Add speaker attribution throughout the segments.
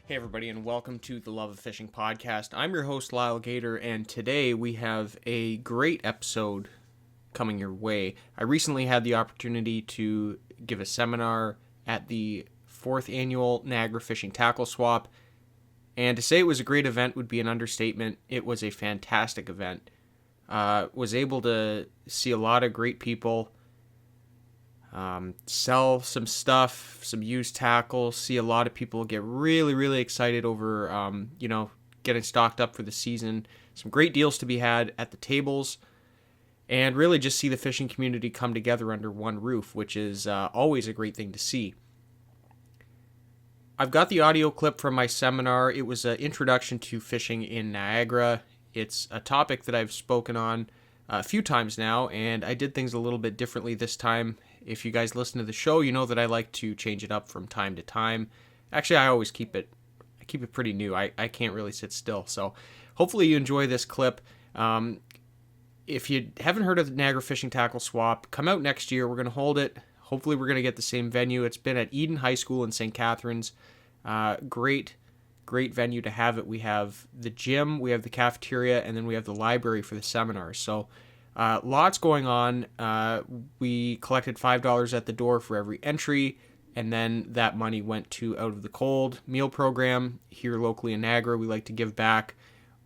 Speaker 1: Hey everybody, and welcome to the Love of Fishing podcast. I'm your host, Lyle Gator, and today we have a great episode coming your way. I recently had the opportunity to give a seminar at the 4th annual Niagara Fishing Tackle Swap, and to say it was a great event would be an understatement. It was a fantastic event. Was able to see a lot of great people, sell some stuff, some used tackle, see a lot of people get really excited over, getting stocked up for the season. Some great deals to be had at the tables, and really just see the fishing community come together under one roof, which is always a great thing to see. I've got the audio clip from my seminar. It was an introduction to fishing in Niagara. It's a topic that I've spoken on a few times now, and I did things a little bit differently this time. If you guys listen to the show, you know that I like to change it up from time to time. Actually, I always keep it pretty new. I can't really sit still. So hopefully you enjoy this clip. If you haven't heard of the Niagara Fishing Tackle Swap, come out next year. We're going to hold it. Hopefully we're going to get the same venue. It's been at Eden High School in St. Catharines. Great venue to have it. We have the gym, we have the cafeteria, and then we have the library for the seminars. So lots going on. We collected $5 at the door for every entry, and then that money went to Out of the Cold meal program here locally in Niagara. We like to give back.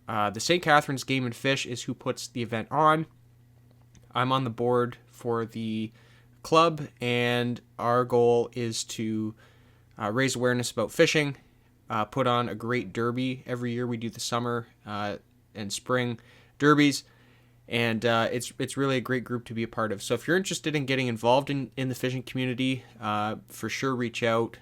Speaker 1: The St. Catharines Game and Fish is who puts the event on. I'm on the board for the club, and our goal is to raise awareness about fishing, put on a great derby. Every year we do the summer and spring derbies, and it's really a great group to be a part of. So if you're interested in getting involved in the fishing community, for sure reach out.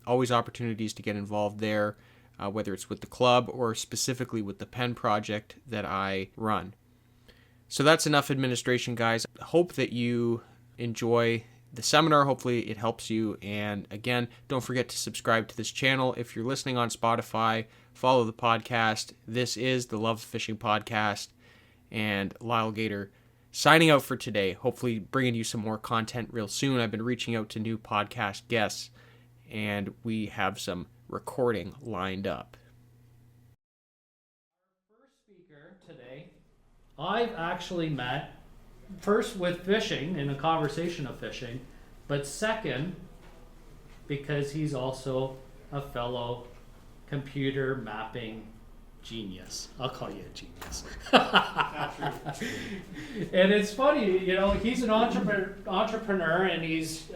Speaker 1: Always opportunities to get involved there, whether it's with the club or specifically with the pen project that I run. So that's enough administration, guys. Hope that you enjoy the seminar. Hopefully it helps you. And again, don't forget to subscribe to this channel. If you're listening on Spotify, follow the podcast. This is the Love of Fishing podcast. And Lyle Gator signing out for today. Hopefully bringing you some more content real soon. I've been reaching out to new podcast guests, and we have some recording lined up.
Speaker 2: Our first speaker today, I've actually met first with fishing, in a conversation of fishing, but second, because he's also a fellow computer mapping genius. I'll call you a genius. And it's funny, he's an entrepreneur, and he's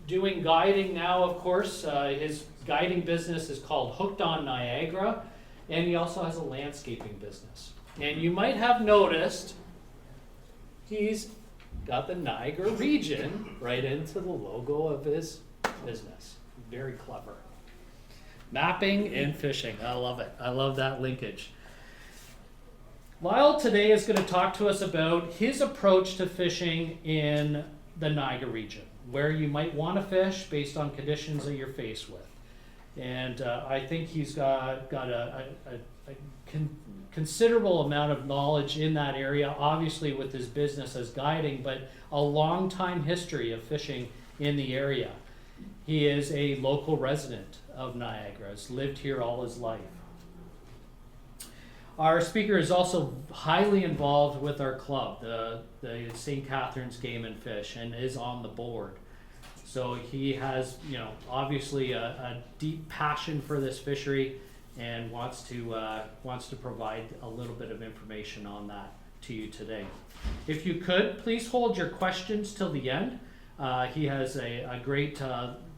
Speaker 2: doing guiding now, of course. His guiding business is called Hooked on Niagara, and he also has a landscaping business. And you might have noticed he's got the Niagara region right into the logo of his business. Very clever. Mapping and fishing. I love it. I love that linkage. Lyle today is going to talk to us about his approach to fishing in the Niagara region, where you might want to fish based on conditions that you're faced with. And I think he's got a considerable amount of knowledge in that area, obviously with his business as guiding, but a long time history of fishing in the area. He is a local resident of Niagara, has lived here all his life. Our speaker is also highly involved with our club, the St. Catharines Game and Fish, and is on the board. So he has, obviously a deep passion for this fishery, and wants to provide a little bit of information on that to you today. If you could, please hold your questions till the end. He has a great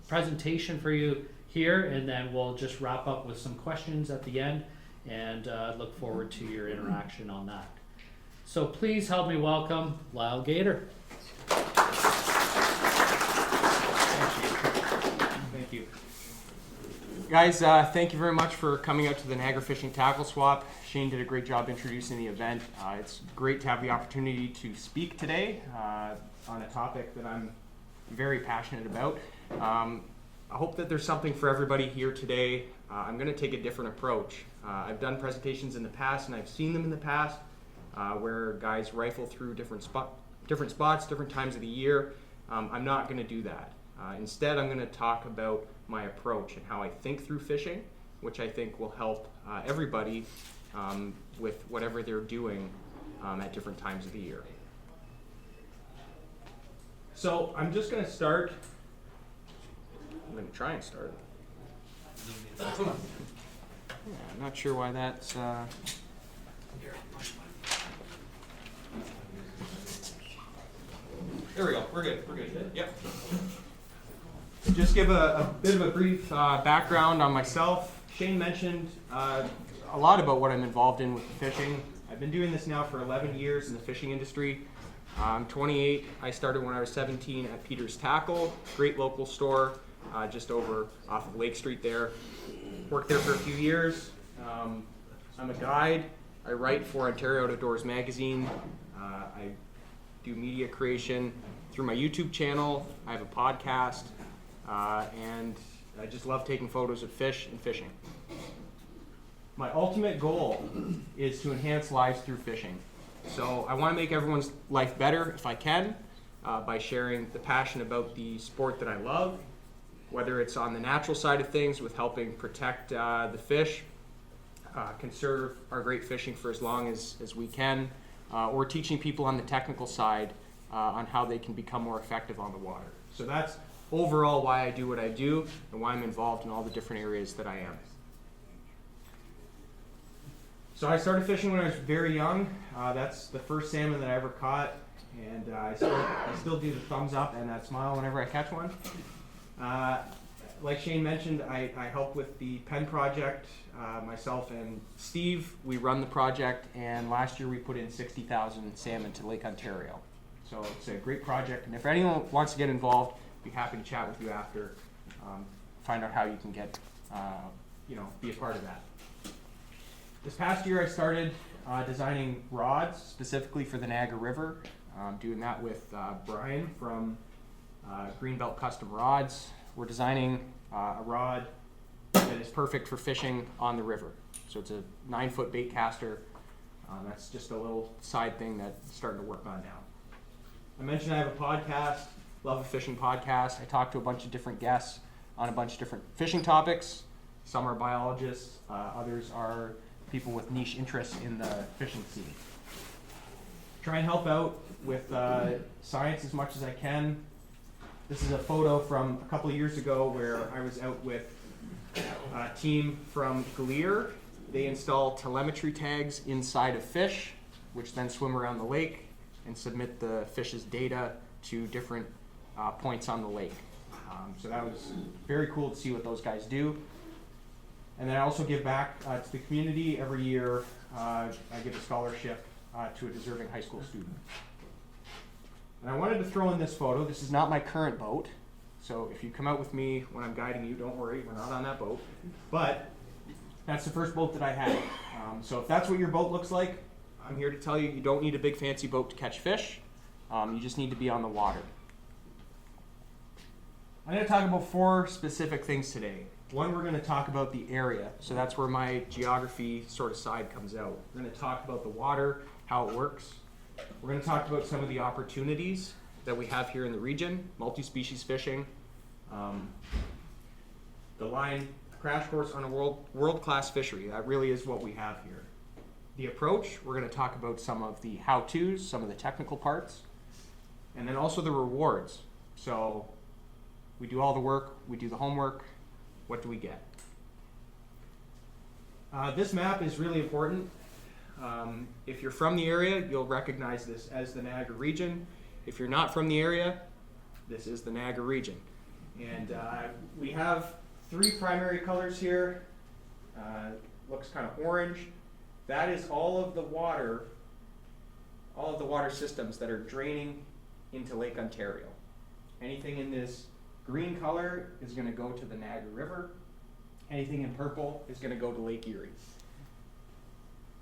Speaker 2: presentation for you here, and then we'll just wrap up with some questions at the end, and look forward to your interaction on that. So please help me welcome Lyle Gator. Thank you.
Speaker 1: Guys, thank you very much for coming out to the Niagara Fishing Tackle Swap. Shane did a great job introducing the event. It's great to have the opportunity to speak today on a topic that I'm very passionate about. I hope that there's something for everybody here today. I'm going to take a different approach. I've done presentations in the past, and I've seen them in the past where guys rifle through different spots, different times of the year. I'm not going to do that. Instead, I'm going to talk about my approach and how I think through fishing, which I think will help everybody with whatever they're doing at different times of the year. So I'm just going to start. I'm going to try and start. Yeah, I'm not sure why that's. There we go. We're good. We're good. Yep. Just give a bit of a brief background on myself. Shane mentioned a lot about what I'm involved in with the fishing. I've been doing this now for 11 years in the fishing industry. I'm 28. I started when I was 17 at Peter's Tackle, great local store, just over off of Lake Street there. Worked there for a few years. I'm a guide. I write for Ontario Outdoors Magazine. I do media creation through my YouTube channel. I have a podcast, and I just love taking photos of fish and fishing. My ultimate goal is to enhance lives through fishing. So I want to make everyone's life better if I can by sharing the passion about the sport that I love, whether it's on the natural side of things with helping protect the fish, conserve our great fishing for as long as we can, or teaching people on the technical side on how they can become more effective on the water. So that's overall why I do what I do and why I'm involved in all the different areas that I am. So I started fishing when I was very young. That's the first salmon that I ever caught, and I still do the thumbs up and that smile whenever I catch one. Like Shane mentioned, I help with the pen project. Myself and Steve, we run the project, and last year we put in 60,000 salmon to Lake Ontario. So it's a great project, and if anyone wants to get involved, I'd be happy to chat with you after, find out how you can get, be a part of that. This past year I started designing rods specifically for the Niagara River. Doing that with Brian from Greenbelt Custom Rods. We're designing a rod that is perfect for fishing on the river. So it's a 9-foot bait caster. That's just a little side thing that's starting to work on now. I mentioned I have a podcast, Love a Fishing Podcast. I talk to a bunch of different guests on a bunch of different fishing topics. Some are biologists, others are people with niche interests in the fishing scene. Try and help out with science as much as I can. This is a photo from a couple of years ago where I was out with a team from Gleer. They install telemetry tags inside of fish, which then swim around the lake and submit the fish's data to different points on the lake. So that was very cool to see what those guys do. And then I also give back to the community. Every year I give a scholarship to a deserving high school student. And I wanted to throw in this photo. This is not my current boat. So if you come out with me when I'm guiding you, don't worry, we're not on that boat. But that's the first boat that I had. So if that's what your boat looks like, I'm here to tell you, you don't need a big fancy boat to catch fish. You just need to be on the water. I'm going to talk about 4 specific things today. One, we're going to talk about the area. So that's where my geography sort of side comes out. We're going to talk about the water, how it works. We're going to talk about some of the opportunities that we have here in the region, multi-species fishing, the line crash course on a world-class fishery. That really is what we have here. The approach, we're going to talk about some of the how-tos, some of the technical parts, and then also the rewards. So we do all the work, we do the homework. What do we get? This map is really important. If you're from the area, you'll recognize this as the Niagara region. If you're not from the area, this is the Niagara region. And we have 3 primary colors here. Looks kind of orange. That is all of the water systems that are draining into Lake Ontario. Anything in this green color is going to go to the Niagara River. Anything in purple is going to go to Lake Erie.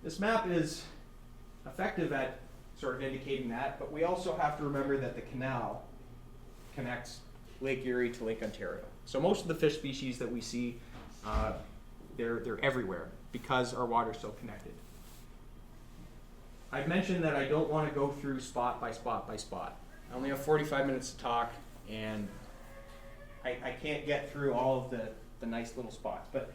Speaker 1: This map is effective at sort of indicating that, but we also have to remember that the canal connects Lake Erie to Lake Ontario. So most of the fish species that we see, they're everywhere because our water is so connected. I've mentioned that I don't want to go through spot by spot by spot. I only have 45 minutes to talk, and I can't get through all of the nice little spots. But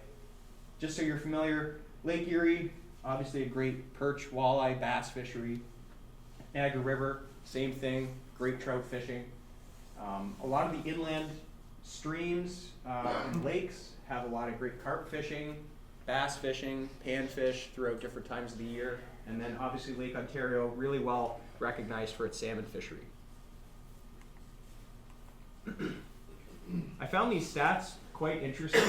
Speaker 1: just so you're familiar, Lake Erie, obviously a great perch, walleye, bass fishery. Niagara River, same thing, great trout fishing. A lot of the inland streams and lakes have a lot of great carp fishing, bass fishing, panfish throughout different times of the year. And then obviously Lake Ontario, really well recognized for its salmon fishery. I found these stats quite interesting.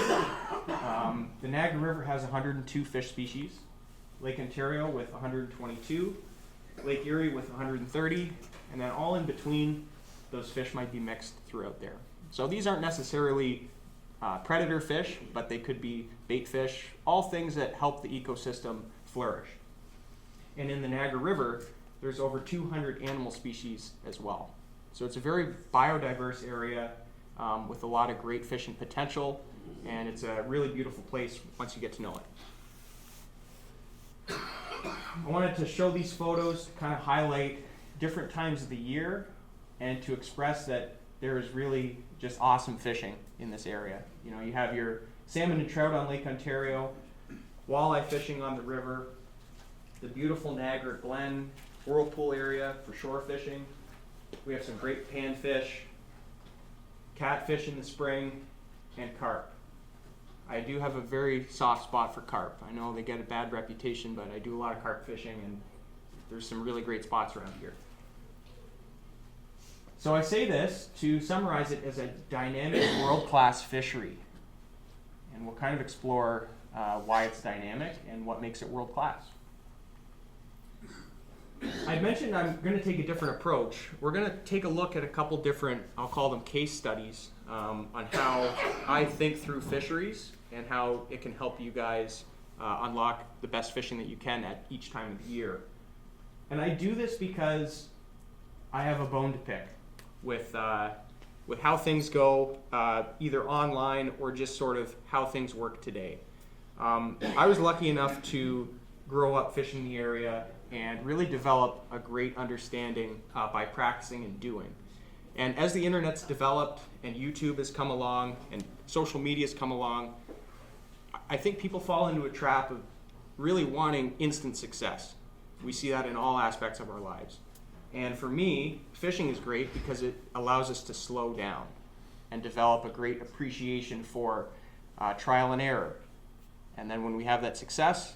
Speaker 1: The Niagara River has 102 fish species, Lake Ontario with 122, Lake Erie with 130, and then all in between, those fish might be mixed throughout there. So these aren't necessarily predator fish, but they could be bait fish, all things that help the ecosystem flourish. And in the Niagara River, there's over 200 animal species as well. So it's a very biodiverse area with a lot of great fishing potential, and it's a really beautiful place once you get to know it. I wanted to show these photos to kind of highlight different times of the year and to express that there is really just awesome fishing in this area. You know, you have your salmon and trout on Lake Ontario, walleye fishing on the river, the beautiful Niagara Glen whirlpool area for shore fishing. We have some great panfish, catfish in the spring, and carp. I do have a very soft spot for carp. I know they get a bad reputation, but I do a lot of carp fishing, and there's some really great spots around here. So I say this to summarize it as a dynamic world-class fishery. And we'll kind of explore why it's dynamic and what makes it world-class. I mentioned I'm going to take a different approach. We're going to take a look at a couple different, I'll call them case studies, on how I think through fisheries and how it can help you guys unlock the best fishing that you can at each time of the year. And I do this because I have a bone to pick with how things go, either online or just sort of how things work today. I was lucky enough to grow up fishing the area and really develop a great understanding by practicing and doing. And as the internet's developed and YouTube has come along and social media's come along, I think people fall into a trap of really wanting instant success. We see that in all aspects of our lives. And for me, fishing is great because it allows us to slow down and develop a great appreciation for trial and error. And then when we have that success,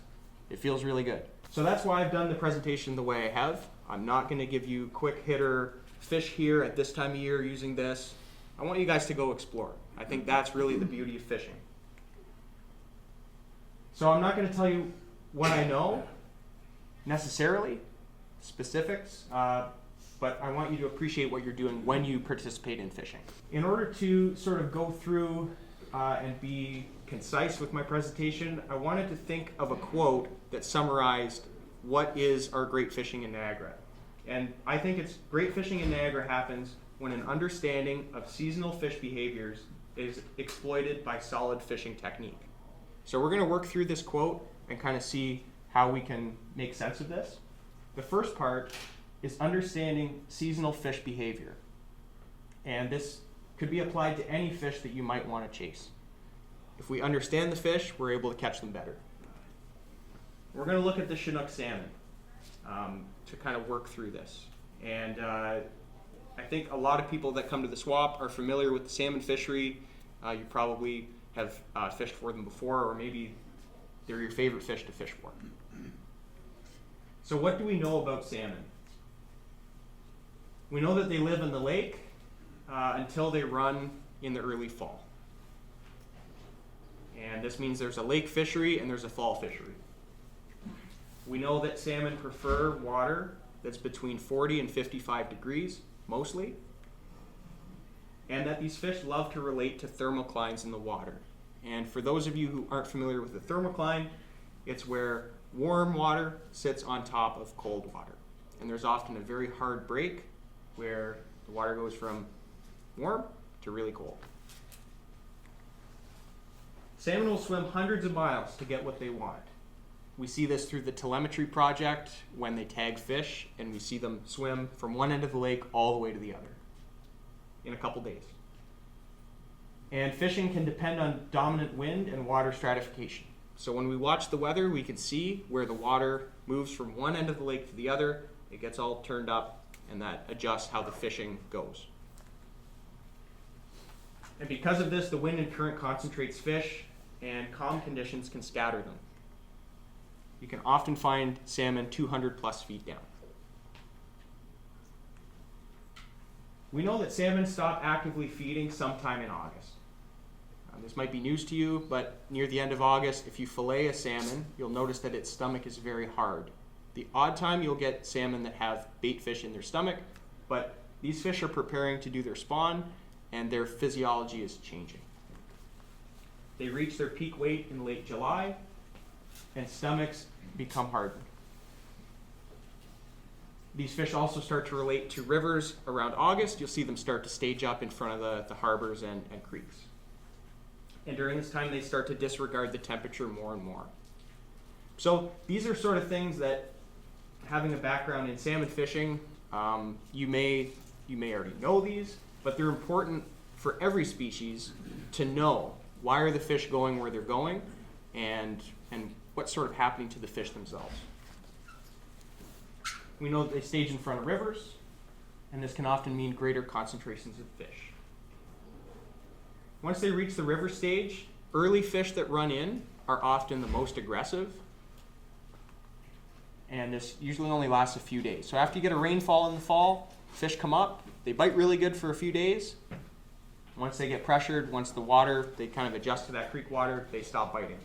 Speaker 1: it feels really good. So that's why I've done the presentation the way I have. I'm not going to give you quick hitter fish here at this time of year using this. I want you guys to go explore. I think that's really the beauty of fishing. So I'm not going to tell you what I know necessarily, specifics, but I want you to appreciate what you're doing when you participate in fishing. In order to sort of go through and be concise with my presentation, I wanted to think of a quote that summarized what is our great fishing in Niagara. And I think it's great fishing in Niagara happens when an understanding of seasonal fish behaviors is exploited by solid fishing technique. So we're going to work through this quote and kind of see how we can make sense of this. The first part is understanding seasonal fish behavior. And this could be applied to any fish that you might want to chase. If we understand the fish, we're able to catch them better. We're going to look at the Chinook salmon to kind of work through this. And I think a lot of people that come to the swap are familiar with the salmon fishery. You probably have fished for them before, or maybe they're your favorite fish to fish for. So what do we know about salmon? We know that they live in the lake until they run in the early fall. And this means there's a lake fishery and there's a fall fishery. We know that salmon prefer water that's between 40 and 55 degrees, mostly. And that these fish love to relate to thermoclines in the water. And for those of you who aren't familiar with the thermocline, it's where warm water sits on top of cold water. And there's often a very hard break where the water goes from warm to really cold. Salmon will swim hundreds of miles to get what they want. We see this through the telemetry project when they tag fish, and we see them swim from one end of the lake all the way to the other in a couple days. And fishing can depend on dominant wind and water stratification. So when we watch the weather, we can see where the water moves from one end of the lake to the other. It gets all turned up, and that adjusts how the fishing goes. And because of this, the wind and current concentrates fish, and calm conditions can scatter them. You can often find salmon 200 plus feet down. We know that salmon stop actively feeding sometime in August. This might be news to you, but near the end of August, if you fillet a salmon, you'll notice that its stomach is very hard. The odd time you'll get salmon that have bait fish in their stomach, but these fish are preparing to do their spawn, and their physiology is changing. They reach their peak weight in late July, and stomachs become hardened. These fish also start to relate to rivers around August. You'll see them start to stage up in front of the harbors and creeks. And during this time, they start to disregard the temperature more and more. So these are sort of things that, having a background in salmon fishing, you may already know these, but they're important for every species to know why are the fish going where they're going, and what's sort of happening to the fish themselves. We know that they stage in front of rivers, and this can often mean greater concentrations of fish. Once they reach the river stage, early fish that run in are often the most aggressive, and this usually only lasts a few days. So after you get a rainfall in the fall, fish come up, they bite really good for a few days. Once they get pressured, once the water, they kind of adjust to that creek water, they stop biting.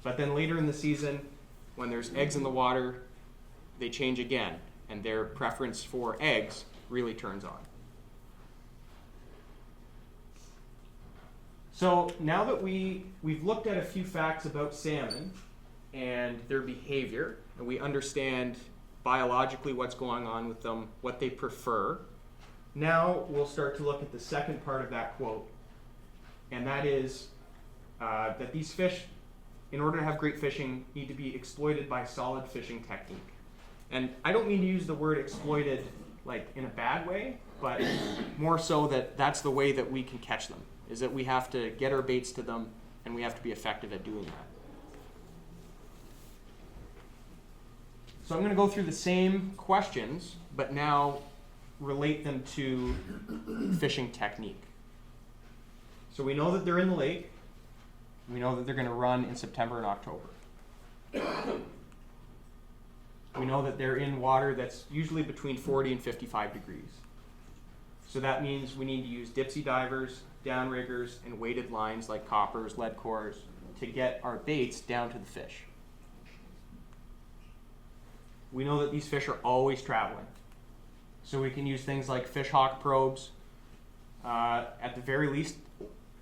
Speaker 1: But then later in the season, when there's eggs in the water, they change again, and their preference for eggs really turns on. So now that we've looked at a few facts about salmon and their behavior, and we understand biologically what's going on with them, what they prefer, now we'll start to look at the second part of that quote, and that is that these fish, in order to have great fishing, need to be exploited by solid fishing technique. And I don't mean to use the word exploited like in a bad way, but more so that that's the way that we can catch them, is that we have to get our baits to them, and we have to be effective at doing that. So I'm going to go through the same questions, but now relate them to fishing technique. So we know that they're in the lake. We know that they're going to run in September and October. We know that they're in water that's usually between 40 and 55 degrees. So that means we need to use dipsy divers, downriggers, and weighted lines like coppers, lead cores to get our baits down to the fish. We know that these fish are always traveling. So we can use things like fish hawk probes. At the very least,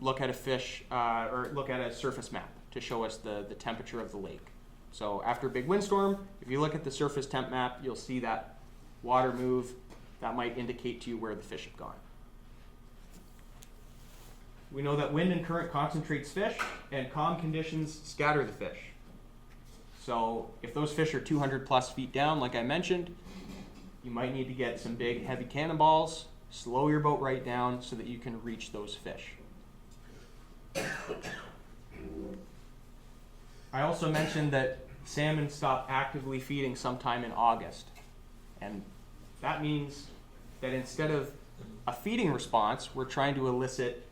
Speaker 1: look at a fish or look at a surface map to show us the temperature of the lake. So after a big windstorm, if you look at the surface temp map, you'll see that water move. That might indicate to you where the fish have gone. We know that wind and current concentrates fish, and calm conditions scatter the fish. So if those fish are 200 plus feet down, like I mentioned, you might need to get some big heavy cannonballs, slow your boat right down so that you can reach those fish. I also mentioned that salmon stop actively feeding sometime in August. And that means that instead of a feeding response, we're trying to elicit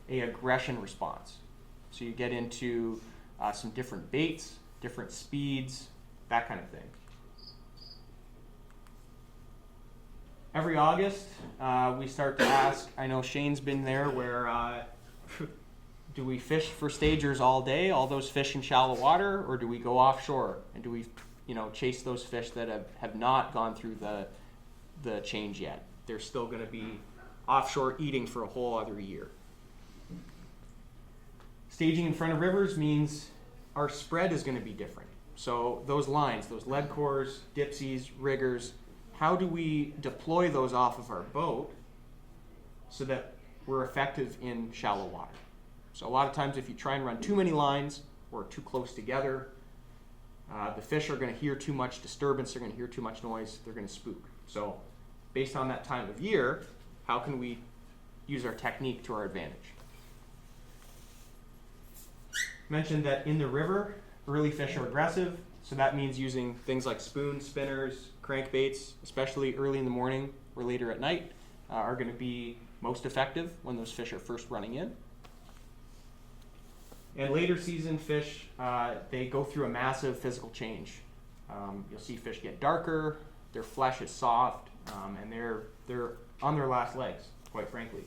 Speaker 1: an aggression response. So you get into some different baits, different speeds, that kind of thing. Every August, we start to ask, I know Shane's been there, where do we fish for stagers all day, all those fish in shallow water, or do we go offshore and do we chase those fish that have not gone through the change yet? They're still going to be offshore eating for a whole other year. Staging in front of rivers means our spread is going to be different. So those lines, those lead cores, dipsies, riggers, how do we deploy those off of our boat so that we're effective in shallow water? So a lot of times if you try and run too many lines or too close together, the fish are going to hear too much disturbance, they're going to hear too much noise, they're going to spook. So based on that time of year, how can we use our technique to our advantage? Mentioned that in the river, early fish are aggressive, so that means using things like spoons, spinners, crankbaits, especially early in the morning or later at night, are going to be most effective when those fish are first running in. And later season fish, they go through a massive physical change. You'll see fish get darker, their flesh is soft, and they're on their last legs, quite frankly.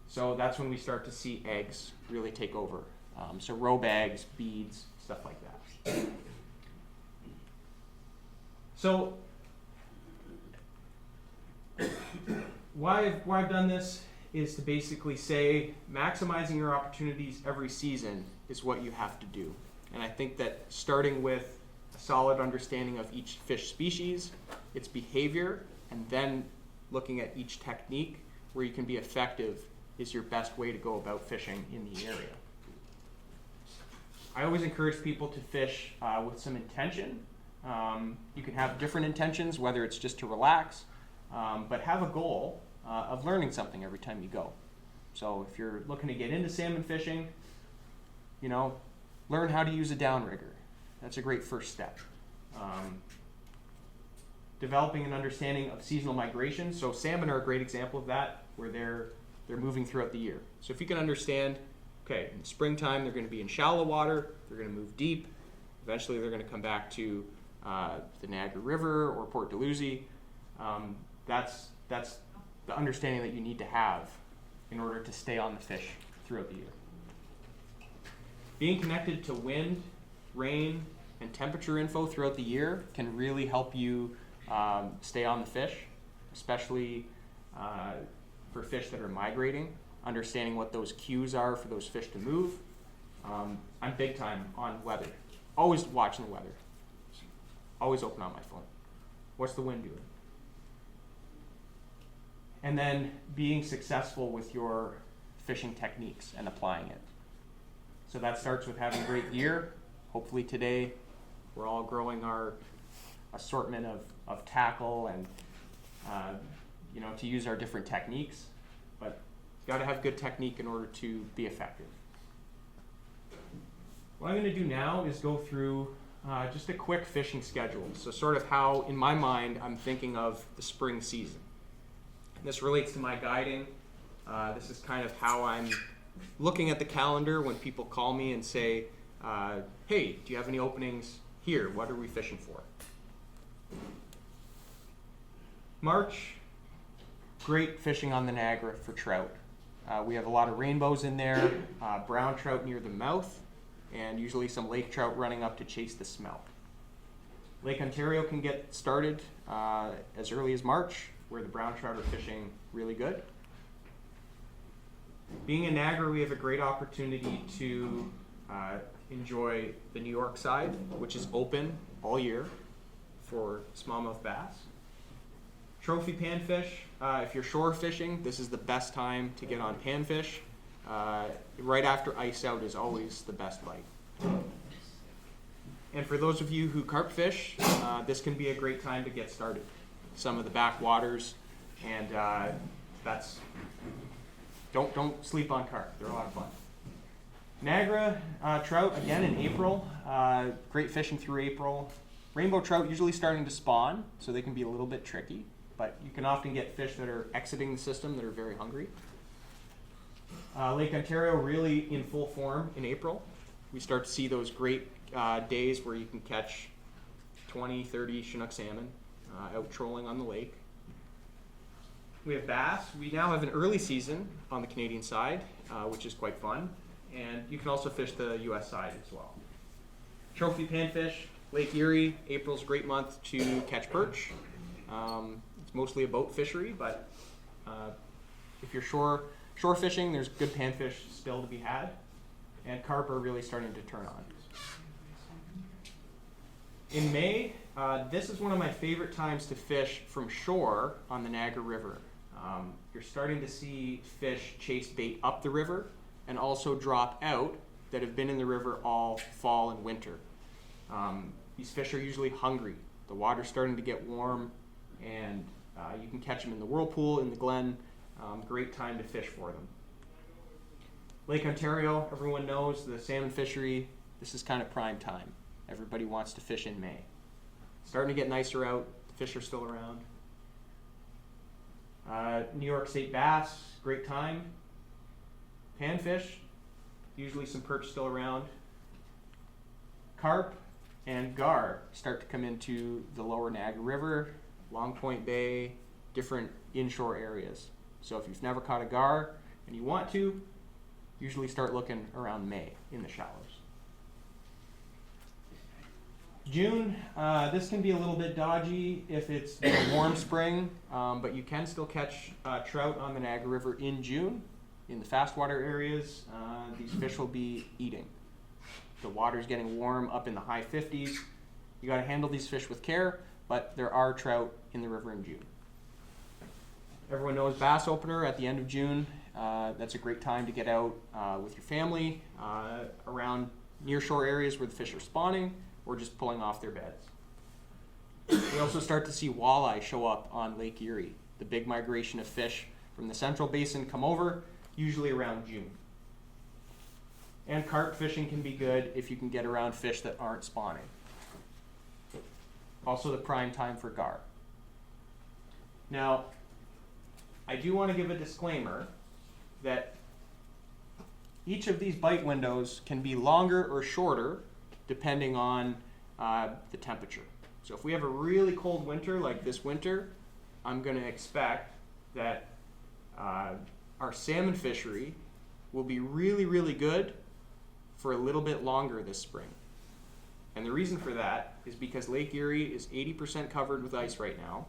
Speaker 1: So that's when we start to see eggs really take over. So roe bags, beads, stuff like that. So why I've done this is to basically say maximizing your opportunities every season is what you have to do. And I think that starting with a solid understanding of each fish species, its behavior, and then looking at each technique where you can be effective is your best way to go about fishing in the area. I always encourage people to fish with some intention. You can have different intentions, whether it's just to relax, but have a goal of learning something every time you go. So if you're looking to get into salmon fishing, learn how to use a downrigger. That's a great first step. Developing an understanding of seasonal migration. So salmon are a great example of that, where they're moving throughout the year. So if you can understand, okay, in the springtime they're going to be in shallow water, they're going to move deep, eventually they're going to come back to the Niagara River or Port Dalhousie. That's the understanding that you need to have in order to stay on the fish throughout the year. Being connected to wind, rain, and temperature info throughout the year can really help you stay on the fish, especially for fish that are migrating, understanding what those cues are for those fish to move. I'm big time on weather, always watching the weather, always open on my phone. What's the wind doing? And then being successful with your fishing techniques and applying it. So that starts with having great gear. Hopefully today we're all growing our assortment of tackle and to use our different techniques, but got to have good technique in order to be effective. What I'm going to do now is go through just a quick fishing schedule. So sort of how, in my mind, I'm thinking of the spring season. This relates to my guiding. This is kind of how I'm looking at the calendar when people call me and say, hey, do you have any openings here? What are we fishing for? March, great fishing on the Niagara for trout. We have a lot of rainbows in there, brown trout near the mouth, and usually some lake trout running up to chase the smelt. Lake Ontario can get started as early as March, where the brown trout are fishing really good. Being in Niagara, we have a great opportunity to enjoy the New York side, which is open all year for smallmouth bass. Trophy panfish, if you're shore fishing, this is the best time to get on panfish. Right after ice out is always the best bite. And for those of you who carp fish, this can be a great time to get started. Some of the backwaters, and don't sleep on carp. They're a lot of fun. Niagara trout, again in April, great fishing through April. Rainbow trout usually starting to spawn, so they can be a little bit tricky, but you can often get fish that are exiting the system that are very hungry. Lake Ontario really in full form in April. We start to see those great days where you can catch 20, 30 Chinook salmon out trolling on the lake. We have bass. We now have an early season on the Canadian side, which is quite fun. And you can also fish the US side as well. Trophy panfish, Lake Erie. April's a great month to catch perch. It's mostly a boat fishery, but if you're shore fishing, there's good panfish still to be had. And carp are really starting to turn on. In May, this is one of my favorite times to fish from shore on the Niagara River. You're starting to see fish chase bait up the river and also drop out that have been in the river all fall and winter. These fish are usually hungry. The water's starting to get warm, and you can catch them in the whirlpool, in the glen. Great time to fish for them. Lake Ontario, everyone knows the salmon fishery. This is kind of prime time. Everybody wants to fish in May. Starting to get nicer out. The fish are still around. New York State bass, great time. Panfish, usually some perch still around. Carp and gar start to come into the lower Niagara River, Long Point Bay, different inshore areas. So if you've never caught a gar and you want to, usually start looking around May in the shallows. June, this can be a little bit dodgy if it's a warm spring, but you can still catch trout on the Niagara River in June. In the fast water areas, these fish will be eating. The water's getting warm, up in the high 50s. You got to handle these fish with care, but there are trout in the river in June. Everyone knows bass opener at the end of June. That's a great time to get out with your family around nearshore areas where the fish are spawning or just pulling off their beds. We also start to see walleye show up on Lake Erie. The big migration of fish from the central basin come over, usually around June. And carp fishing can be good if you can get around fish that aren't spawning. Also the prime time for gar. Now, I do want to give a disclaimer that each of these bite windows can be longer or shorter depending on the temperature. So if we have a really cold winter like this winter, I'm going to expect that our salmon fishery will be really, really good for a little bit longer this spring. And the reason for that is because Lake Erie is 80% covered with ice right now,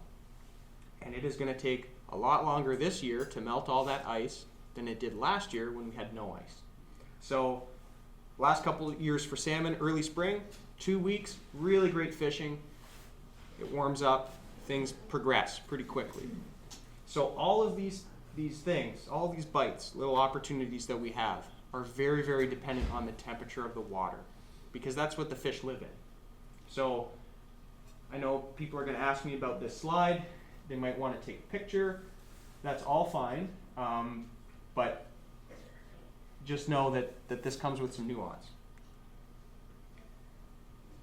Speaker 1: and it is going to take a lot longer this year to melt all that ice than it did last year when we had no ice. So last couple of years for salmon, early spring, 2 weeks, really great fishing. It warms up, things progress pretty quickly. So all of these things, all these bites, little opportunities that we have are very, very dependent on the temperature of the water, because that's what the fish live in. So I know people are going to ask me about this slide. They might want to take a picture. That's all fine, but just know that this comes with some nuance.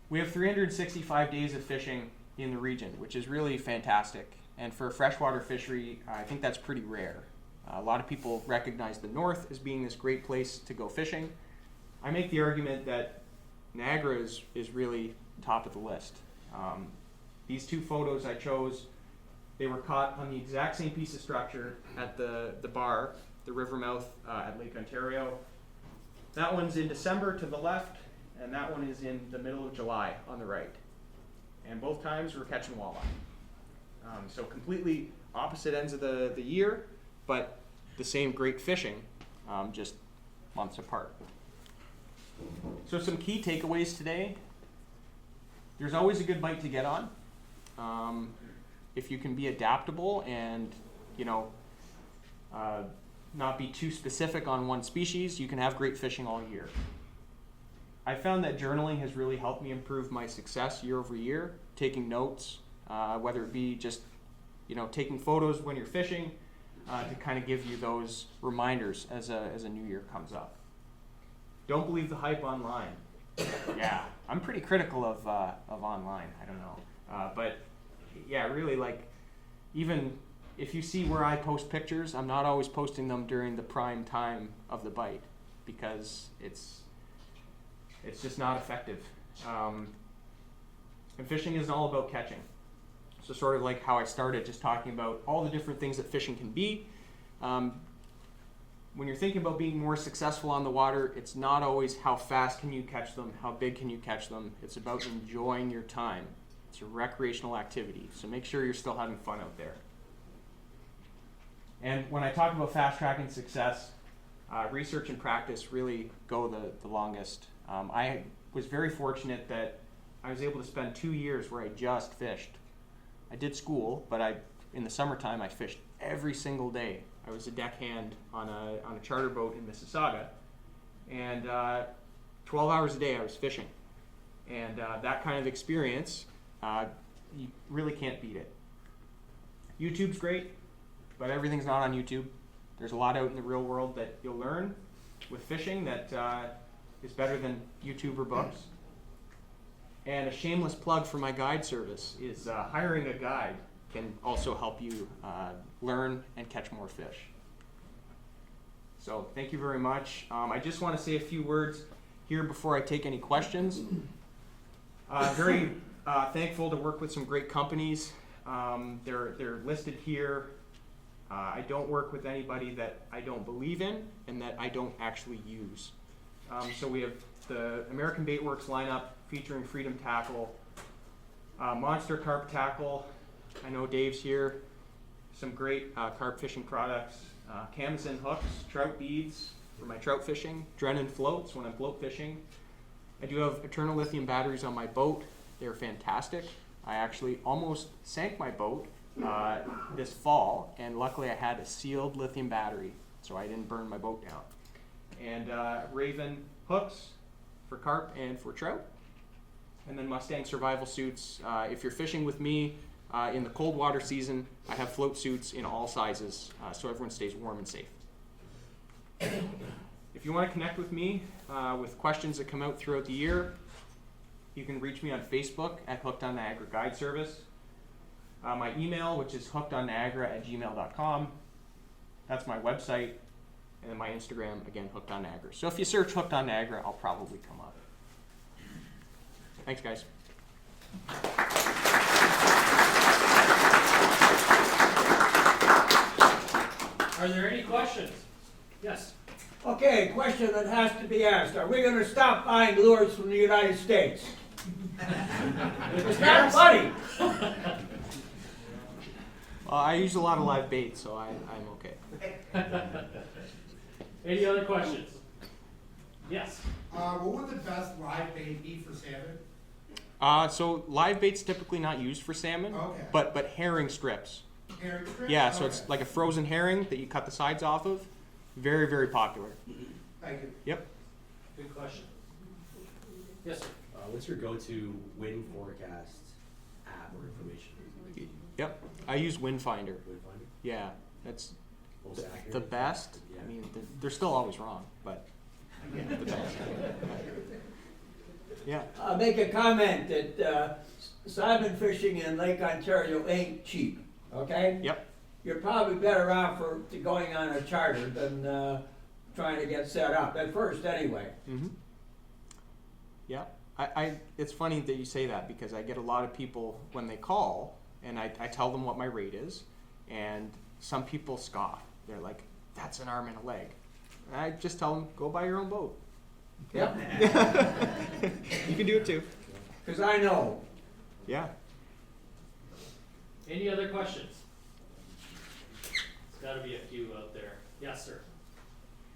Speaker 1: We have 365 days of fishing in the region, which is really fantastic. And for a freshwater fishery, I think that's pretty rare. A lot of people recognize the north as being this great place to go fishing. I make the argument that Niagara is really top of the list. These two photos I chose, they were caught on the exact same piece of structure at the bar, the river mouth at Lake Ontario. That one's in December to the left, and that one is in the middle of July on the right. And both times we're catching walleye. So completely opposite ends of the year, but the same great fishing, just months apart. So some key takeaways today. There's always a good bite to get on. If you can be adaptable and, not be too specific on one species, you can have great fishing all year. I found that journaling has really helped me improve my success year over year, taking notes, whether it be just, taking photos when you're fishing, to kind of give you those reminders as a new year comes up. Don't believe the hype online. Yeah, I'm pretty critical of online. I don't know, but yeah, really, even if you see where I post pictures, I'm not always posting them during the prime time of the bite, because it's just not effective. And fishing isn't all about catching. So sort of like how I started, just talking about all the different things that fishing can be. When you're thinking about being more successful on the water, it's not always how fast can you catch them, how big can you catch them. It's about enjoying your time. It's a recreational activity, so make sure you're still having fun out there. And when I talk about fast tracking success, research and practice really go the longest. I was very fortunate that I was able to spend 2 years where I just fished. I did school, but in the summertime I fished every single day. I was a deckhand on a charter boat in Mississauga, and 12 hours a day I was fishing. And that kind of experience, you really can't beat it. YouTube's great, but everything's not on YouTube. There's a lot out in the real world that you'll learn. with fishing that is better than YouTube or books. And a shameless plug for my guide service is hiring a guide can also help you learn and catch more fish. So thank you very much. I just want to say a few words here before I take any questions. Very thankful to work with some great companies. They're listed here. I don't work with anybody that I don't believe in and that I don't actually use. So we have the American Bait Works lineup featuring Freedom Tackle, Monster Carp Tackle. I know Dave's here. Some great carp fishing products. Cams and hooks, trout beads for my trout fishing, Drennan floats when I'm float fishing. I do have eternal lithium batteries on my boat. They're fantastic. I actually almost sank my boat this fall, and luckily I had a sealed lithium battery, so I didn't burn my boat down. And Raven hooks for carp and for trout. And then Mustang survival suits. If you're fishing with me in the cold water season, I have float suits in all sizes so everyone stays warm and safe. If you want to connect with me with questions that come out throughout the year, you can reach me on Facebook at Hooked on Niagara Guide Service. My email, which is hookedonniagara@gmail.com. That's my website. And then my Instagram, again, Hooked on Niagara. So if you search Hooked on Niagara, I'll probably come up. Thanks, guys.
Speaker 2: Are there any questions? Yes.
Speaker 3: Okay, question that has to be asked. Are we going to stop buying lures from the United States? It's not funny.
Speaker 1: I use a lot of live bait, so I'm okay.
Speaker 2: Any other questions? Yes.
Speaker 4: What would the best live bait be for salmon?
Speaker 1: So live bait's typically not used for salmon,
Speaker 4: Okay.
Speaker 1: but herring strips.
Speaker 4: Herring strips?
Speaker 1: Yeah, so
Speaker 4: Okay.
Speaker 1: it's like a frozen herring that you cut the sides off of. Very, very popular.
Speaker 4: Thank you.
Speaker 1: Yep.
Speaker 2: Good question. Yes, sir.
Speaker 5: What's your go-to wind forecast app or information?
Speaker 1: Yep. I use Windfinder.
Speaker 5: Wind finder?
Speaker 1: Yeah, that's
Speaker 5: Most
Speaker 1: the
Speaker 5: accurate?
Speaker 1: best.
Speaker 5: Yeah.
Speaker 1: I mean, they're still always wrong, but yeah, the best. Yeah.
Speaker 3: I'll make a comment that salmon fishing in Lake Ontario ain't cheap, okay?
Speaker 1: Yep.
Speaker 3: You're probably better off to going on a charter than trying to get set up, at first anyway.
Speaker 1: Mm-hmm. Yeah. It's funny that you say that because I get a lot of people when they call and I tell them what my rate is, and some people scoff. They're like, that's an arm and a leg. And I just tell them, go buy your own boat.
Speaker 3: Yep.
Speaker 1: You can do it too.
Speaker 3: Because I know.
Speaker 1: Yeah.
Speaker 2: Any other questions? There's got to be a few out there. Yes, sir.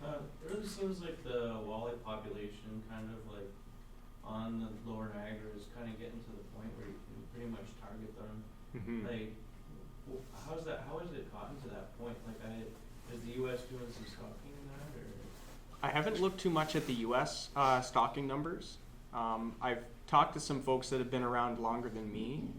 Speaker 6: It really seems like the walleye population kind of like on the lower Niagara is kind of getting to the point where you can pretty much target them.
Speaker 1: Mm-hmm.
Speaker 6: Like, how has it gotten to that point? Like, is the U.S. doing some stocking in that, or?
Speaker 1: I haven't looked too much at the U.S. Stocking numbers. I've talked to some folks that have been around longer than me,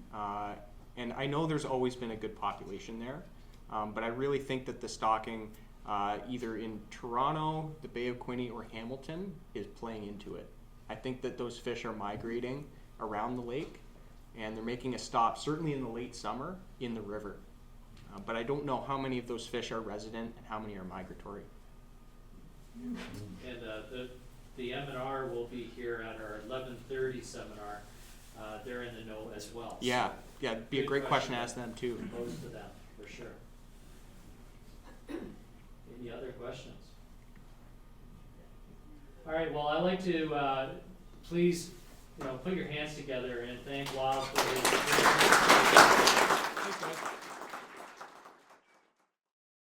Speaker 1: and I know there's always been a good population there, but I really think that the stocking either in Toronto, the Bay of Quinte, or Hamilton is playing into it. I think that those fish are migrating around the lake, and they're making a stop, certainly in the late summer, in the river. But I don't know how many of those fish are resident and how many are migratory.
Speaker 2: And the M&R will be here at our 11:30 seminar. They're in the know as well.
Speaker 1: Yeah, it'd be a
Speaker 2: Good
Speaker 1: great question to
Speaker 2: question.
Speaker 1: ask them too.
Speaker 2: Pose to them, for sure. Any other questions? All right, well, I'd like to please, put your hands together and thank Wild for his.
Speaker 1: Thanks, guys.